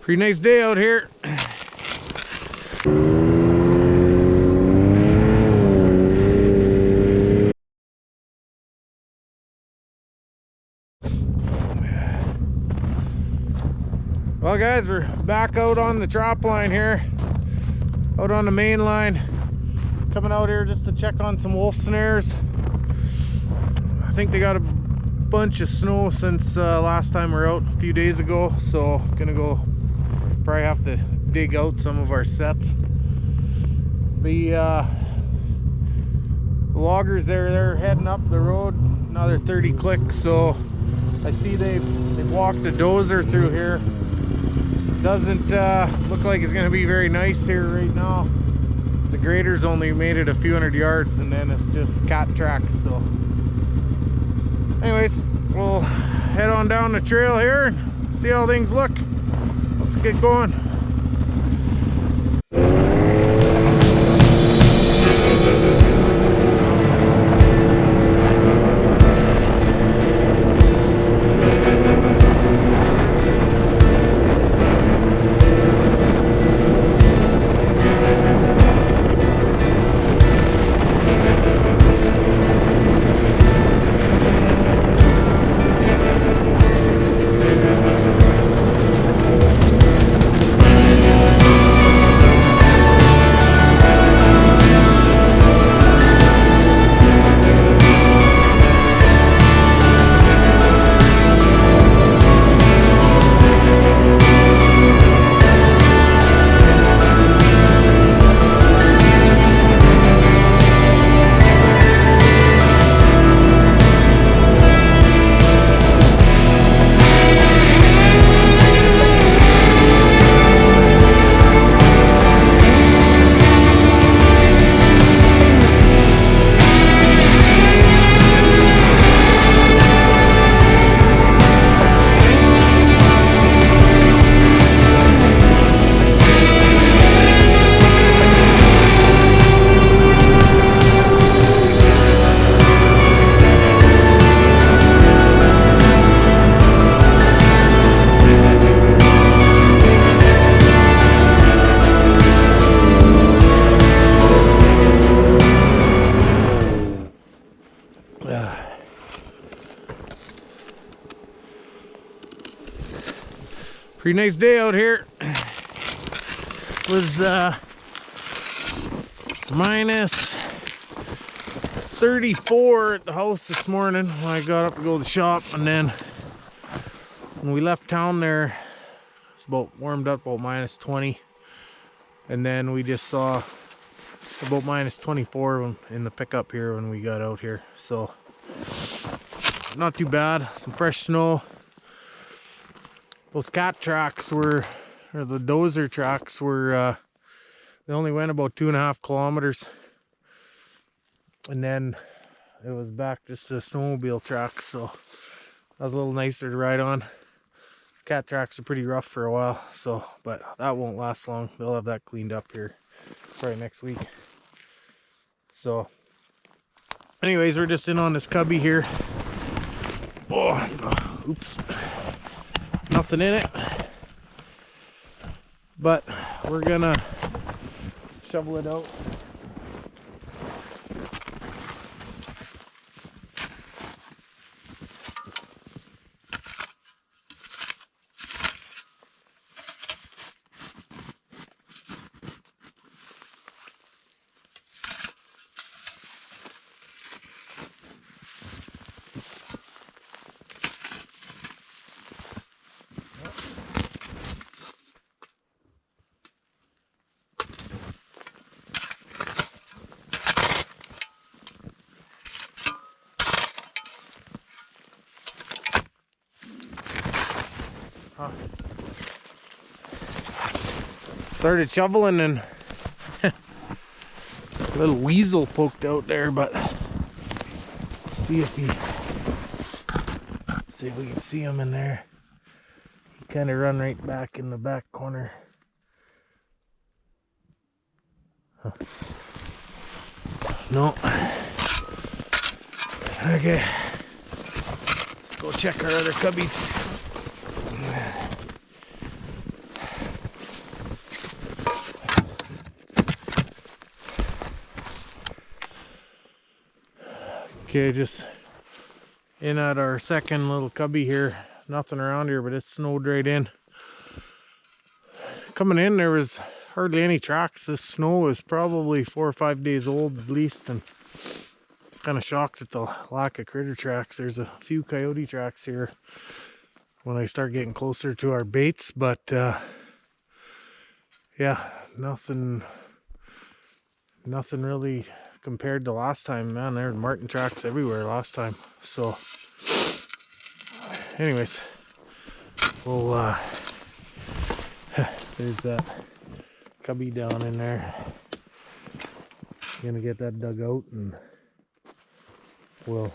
Pretty nice day out here. Well guys, we're back out on the Trapline here, out on the main line. Coming out here just to check on some wolf snares. I think they got a bunch of snow since last time we were out a few days ago, so gonna go probably have to dig out some of our sets. The loggers there, they're heading up the road another 30 clicks, so I see they've walked a dozer through here. Doesn't look like it's going to be very nice here right now. The grader's only made it a few hundred yards and then it's just cat tracks. So anyways, we'll head on down the trail here and see how things look. Let's get going. Pretty nice day out here. It was minus 34 at the house this morning when I got up to go to the shop, and then when we left town there, it's about warmed up about minus 20, and then we just saw about minus 24 in the pickup here when we got out here. So not too bad. Some fresh snow. Those cat tracks were, or the dozer tracks were, they only went about 2.5 kilometers. And then it was back just to snowmobile tracks, so that was a little nicer to ride on. Cat tracks are pretty rough for a while, so, but that won't last long. They'll have that cleaned up here probably next week. So, anyways, we're just in on this cubby here. Oh, oops. Nothing in it, but we're gonna shovel it out. Started shoveling and a little weasel poked out there, but see if we can see him in there. He kind of run right back in the back corner. Huh. No. Okay. Let's go check our other cubbies. Okay, just in at our second little cubby here. Nothing around here, but it snowed right in. Coming in, there was hardly any tracks. This snow is probably 4 or 5 days old at least, and kind of shocked at the lack of critter tracks. There's a few coyote tracks here when I start getting closer to our baits, but yeah, nothing really compared to last time. Man, there were marten tracks everywhere last time. So anyways, we'll there's that cubby down in there. Gonna get that dug out and we'll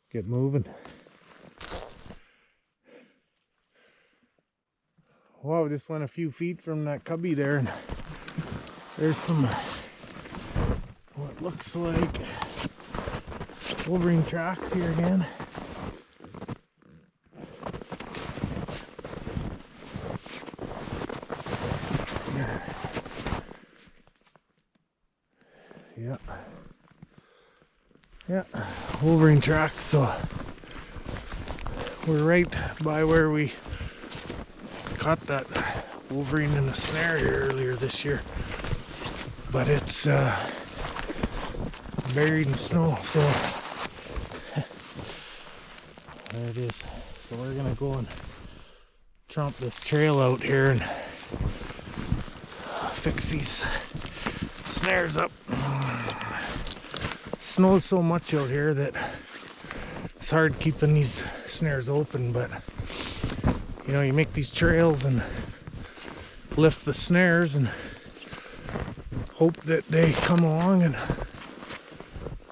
get moving. Wow, just went a few feet from that cubby there, and there's some what looks like wolverine tracks here again. Yeah, wolverine tracks. So we're right by where we caught that wolverine in the snare here earlier this year, but it's buried in snow. So there it is. So we're gonna go and tromp this trail out here and fix these snares up. Snows so much out here that it's hard keeping these snares open, but you know, you make these trails and lift the snares and hope that they come along and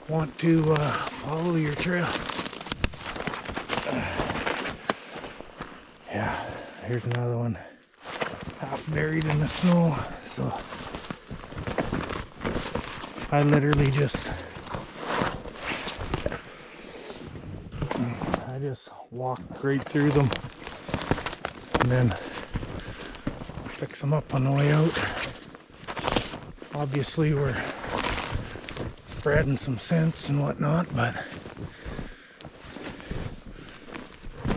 want to follow your trail. Yeah, here's another one half buried in the snow. So I literally just walk right through them and then fix them up on the way out. Obviously we're spreading some scents and whatnot, but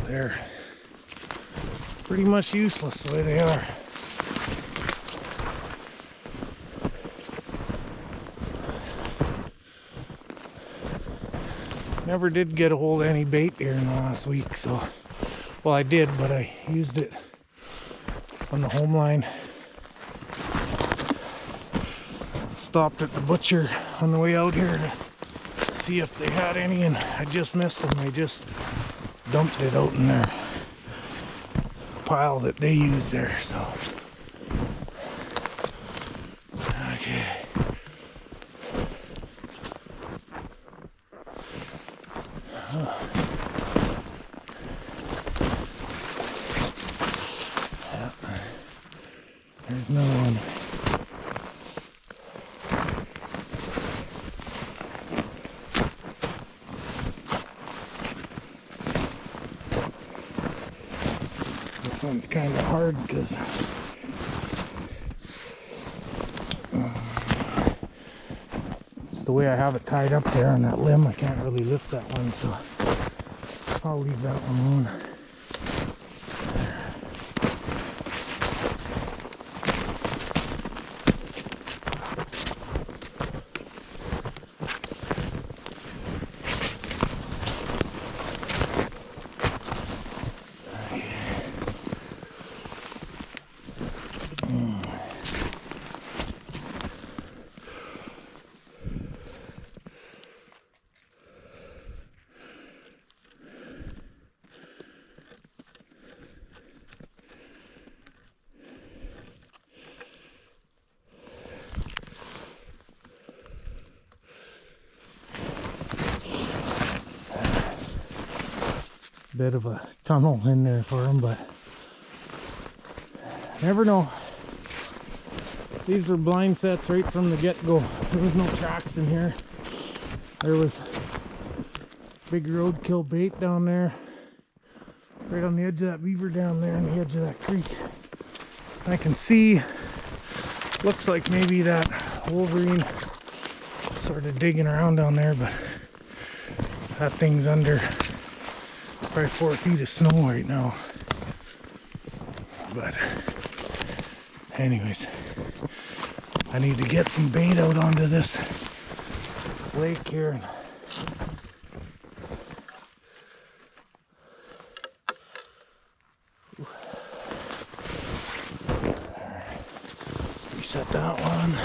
they're pretty much useless the way they are. Never did get a hold of any bait here in the last week, so, well, I did, but I used it on the home line. Stopped at the butcher on the way out here to see if they had any, and I just missed them. They just dumped it out in their pile that they use there, so. Okay. There's another one. This one's kind of hard because it's the way I have it tied up there on that limb. I can't really lift that one, so I'll leave that one alone. Bit of a tunnel in there for them, but never know. These were blind sets right from the get-go. There was no tracks in here. There was big roadkill bait down there, right on the edge of that beaver down there on the edge of that creek. I can see, looks like maybe that wolverine sort of digging around down there, but That thing's under probably 4 feet of snow right now. But anyways, I need to get some bait out onto this lake here. Reset that one.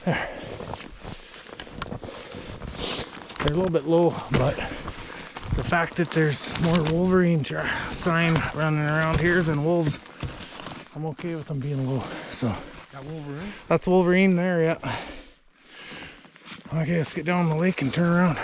There. They're a little bit low, but the fact that there's more wolverine sign running around here than wolves, I'm okay with them being low. So that wolverine? That's wolverine there, yeah. Okay, let's get down the lake and turn around.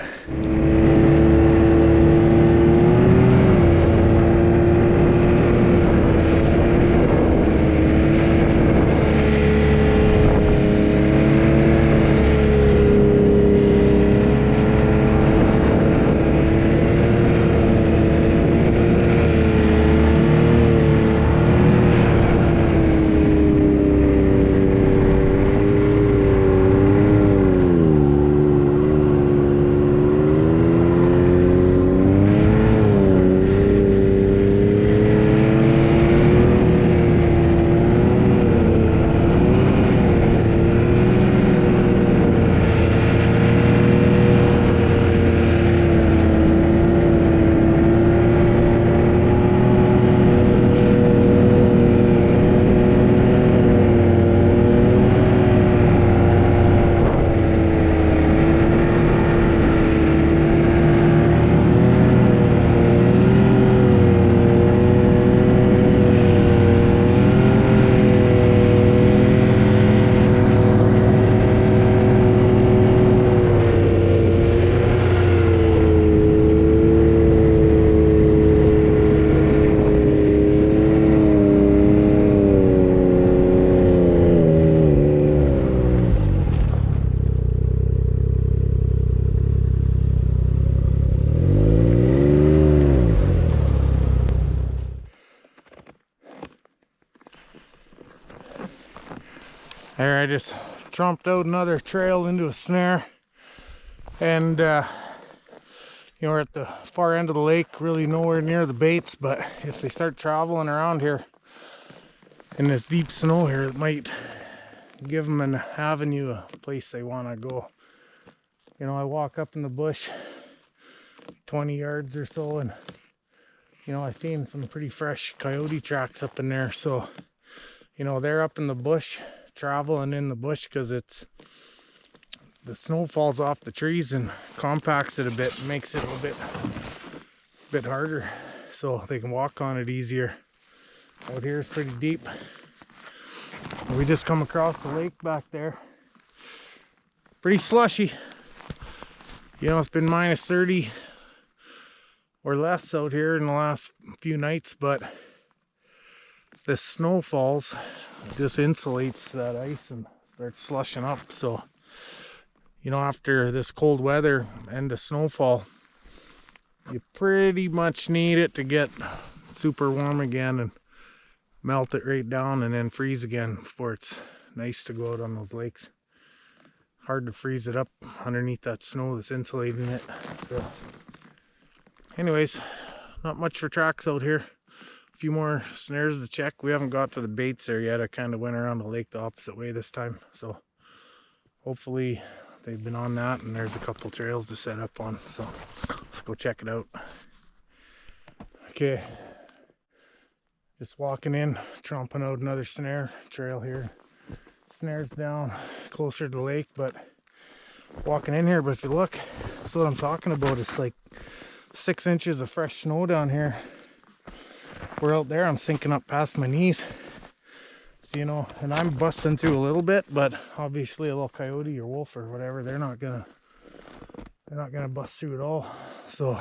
There, I just trumped out another trail into a snare, and you know, we're at the far end of the lake, really nowhere near the baits, but if they start traveling around here in this deep snow here, it might give them an avenue, a place they want to go. You know, I walk up in the bush 20 yards or so, and you know, I've seen some pretty fresh coyote tracks up in there. So you know, they're up in the bush, traveling in the bush, because it's the snow falls off the trees and compacts it a bit, makes it a little bit harder, so they can walk on it easier. Out here is pretty deep. We just come across the lake back there. Pretty slushy. You know, it's been minus 30 or less out here in the last few nights, but this snow falls, just insulates that ice and starts slushing up. So you know, after this cold weather and the snowfall, you pretty much need it to get super warm again and melt it right down and then freeze again before it's nice to go out on those lakes. Hard to freeze it up underneath that snow that's insulating it. So anyways, not much for tracks out here. A few more snares to check. We haven't got to the baits there yet. I kind of went around the lake the opposite way this time, so hopefully they've been on that, and there's a couple trails to set up on, so let's go check it out. Okay, just walking in, tromping out another snare trail here. Snares down closer to the lake, but walking in here, but if you look, that's what I'm talking about. It's like 6 inches of fresh snow down here. We're out there, I'm sinking up past my knees. So, you know, and I'm busting through a little bit, but obviously a little coyote or wolf or whatever, they're not gonna bust through at all. So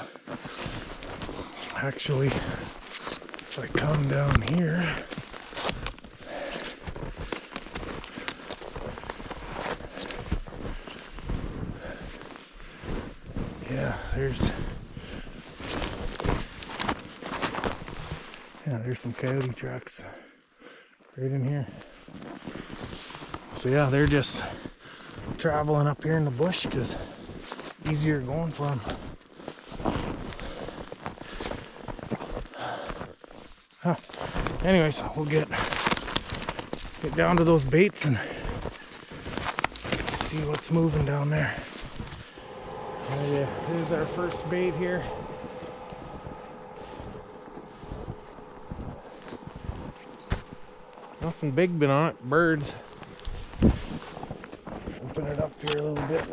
actually, if I come down here, there's some coyote tracks right in here. So yeah, they're just traveling up here in the bush because easier going for them. Huh. Anyways, we'll get down to those baits and see what's moving down there. Oh yeah, here's our first bait here. Nothing big been on it, birds. Open it up here a little bit.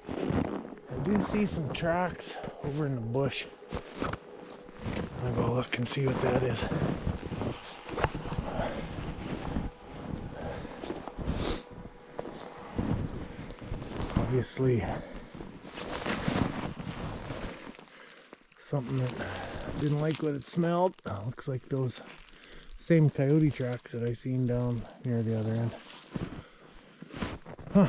I do see some tracks over in the bush. I'll go look and see what that is. Obviously, something that didn't like what it smelled. Looks like those same coyote tracks that I seen down near the other end. Huh.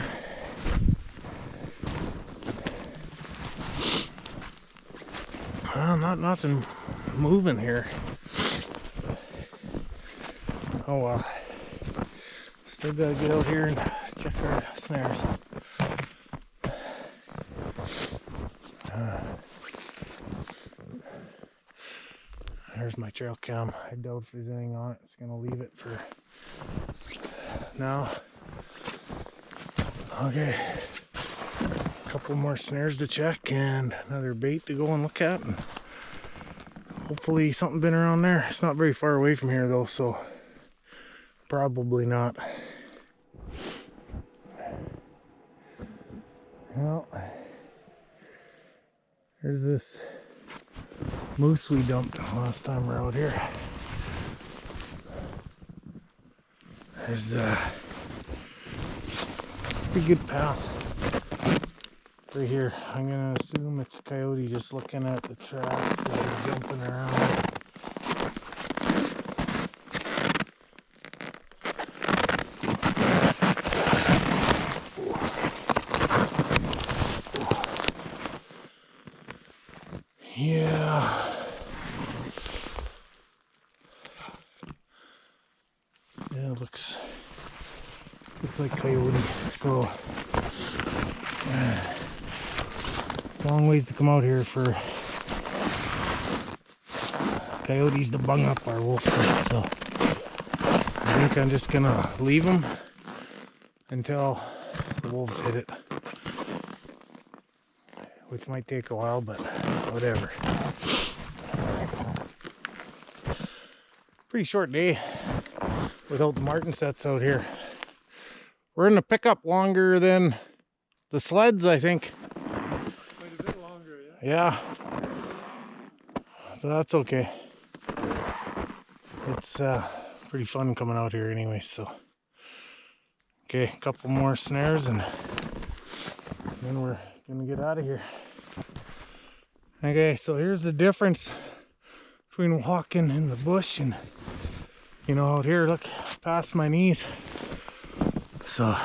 Well, nothing moving here. Oh well. Still gotta get out here and check our snares. There's my trail cam. I doubt if there's anything on it. It's gonna leave it for now. Okay. A couple more snares to check and another bait to go and look at. And hopefully something been around there. It's not very far away from here though, so probably not. Well, there's this moose we dumped last time we're out here. There's a pretty good path right here. I'm gonna assume it's a coyote just looking at the tracks that are jumping around. Yeah. Yeah, looks like coyote. So it's a long ways to come out here for coyotes to bung up our wolf scent. So I think I'm just gonna leave them until the wolves hit it, which might take a while, but whatever. Pretty short day without the marten sets out here. We're in the pickup longer than the sleds, I think. Quite a bit longer, yeah. So that's okay. It's pretty fun coming out here anyway, so. Okay, a couple more snares and then we're gonna get out of here. Okay, so here's the difference between walking in the bush and, you know, out here, look, past my knees. So,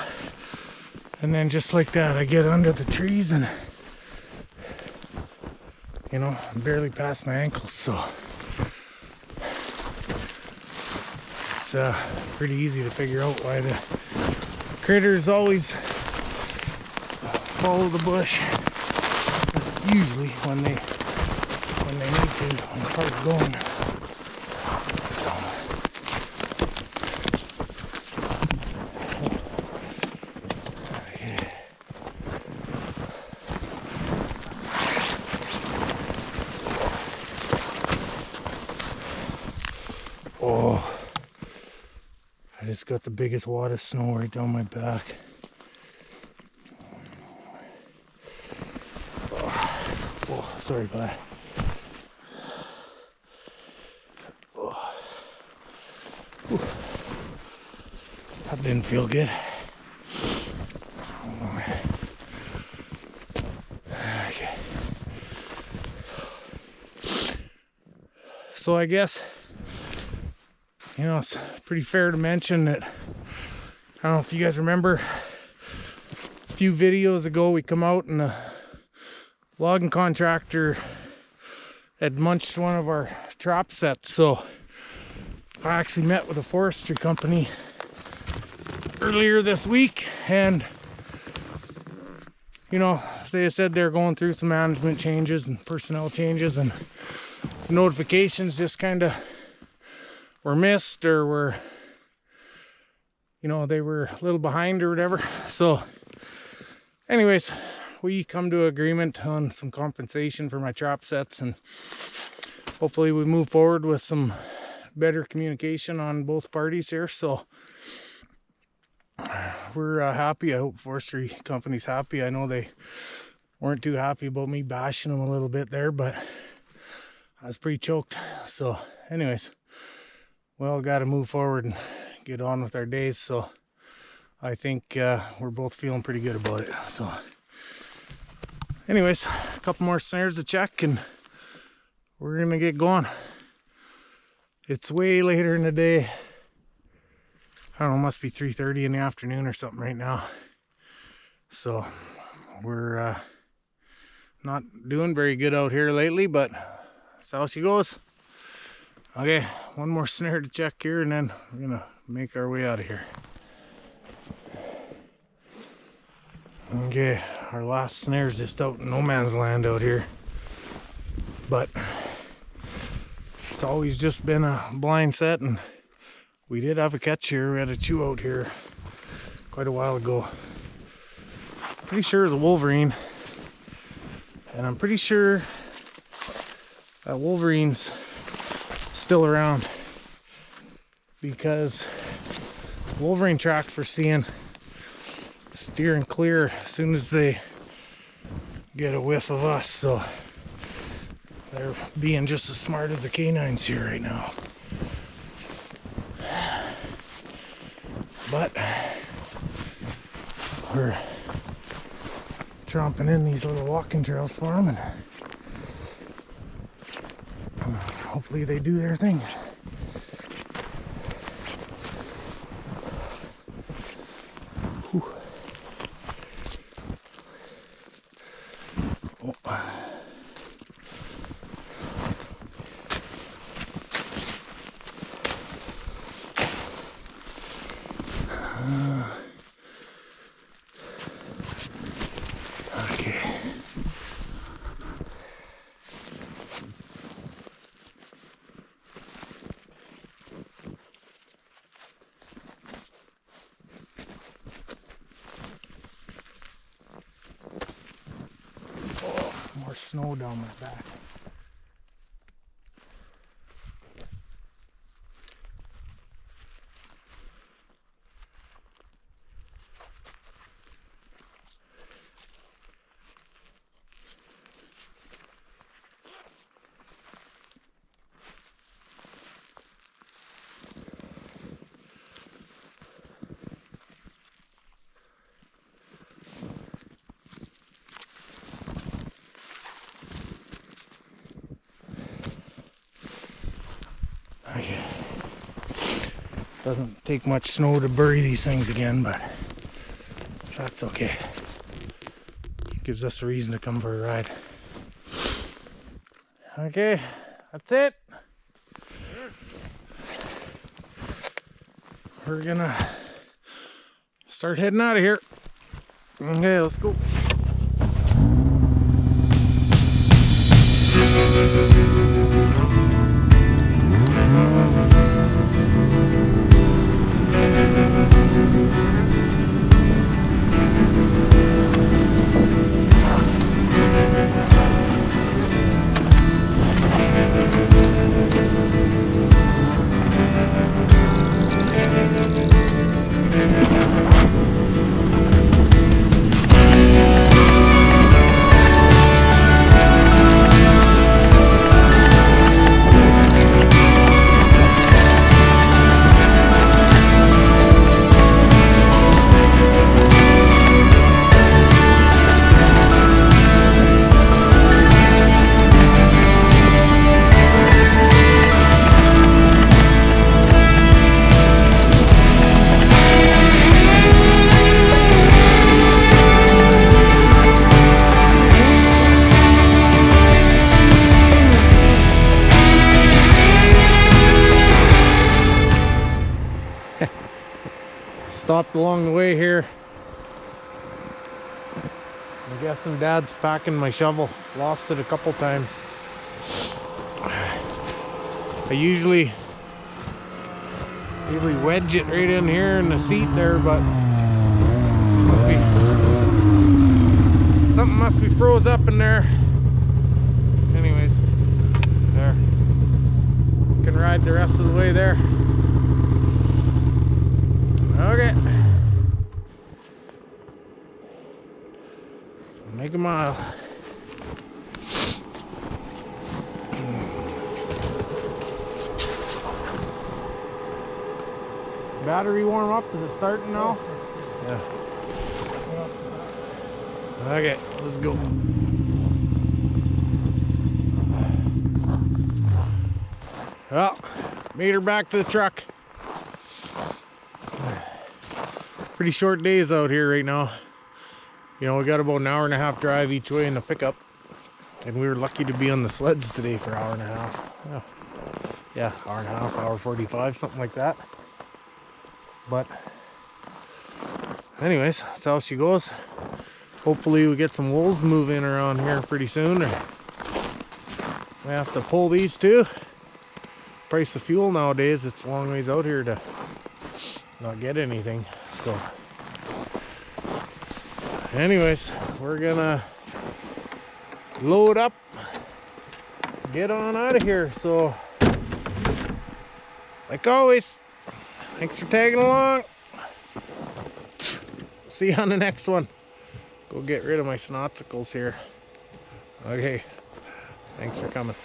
and then just like that, I get under the trees and, you know, I'm barely past my ankles, so it's pretty easy to figure out why the critters always follow the bush. Usually when they need to, when it's hard going. Oh, I just got the biggest wad of snow right down my back. Oh, sorry about that. Oh. That didn't feel good. Okay. So I guess, you know, it's pretty fair to mention that, I don't know if you guys remember, a few videos ago we come out and a logging contractor had munched one of our trap sets. So I actually met with a forestry company earlier this week, and you know, they said they're going through some management changes and personnel changes, and notifications just kind of were missed, or were, you know, they were a little behind or whatever. So anyways, we come to agreement on some compensation for my trap sets, and hopefully we move forward with some better communication on both parties here. So we're happy. I hope forestry company's happy. I know they weren't too happy about me bashing them a little bit there, but I was pretty choked. So anyways, we all got to move forward and get on with our days. So I think we're both feeling pretty good about it. So anyways, a couple more snares to check and we're gonna get going. It's way later in the day. I don't know, must be 3:30 in the afternoon or something right now. So we're not doing very good out here lately, but that's how she goes. Okay, one more snare to check here, and then we're gonna make our way out of here. Okay, our last snare is just out in no man's land out here, but it's always just been a blind set, and we did have a catch here. We had a chew out here quite a while ago. Pretty sure it was a wolverine, and I'm pretty sure that wolverine's still around, because wolverine tracks we're seeing steering clear as soon as they get a whiff of us. So they're being just as smart as the canines here right now. But we're tromping in these little walking trails for them, and hopefully they do their thing. Whew. Oh. Okay. Oh, more snow down my back. Okay. Doesn't take much snow to bury these things again, but that's okay. Gives us a reason to come for a ride. Okay, that's it. We're gonna start heading out of here. Okay, let's go. stopped along the way here. I'm guessing Dad's packing my shovel. Lost it a couple times. I usually wedge it right in here in the seat there, but something must be froze up in there. Anyways, there. Can ride the rest of the way there. Okay. Make a mile. Battery warm up? Is it starting now? Yeah. Okay, let's go. Well, made her back to the truck. Pretty short days out here right now. You know, we got about an hour and a half drive each way in the pickup. And we were lucky to be on the sleds today for an hour and a half. Yeah, hour and a half, hour 45, something like that. But anyways, that's how she goes. Hopefully we get some wolves moving around here pretty soon. We have to pull these too. Price of fuel nowadays, it's a long ways out here to not get anything. So anyways, we're gonna load up, get on out of here. So like always, thanks for tagging along. See you on the next one. Go get rid of my snotsicles here. Okay, thanks for coming.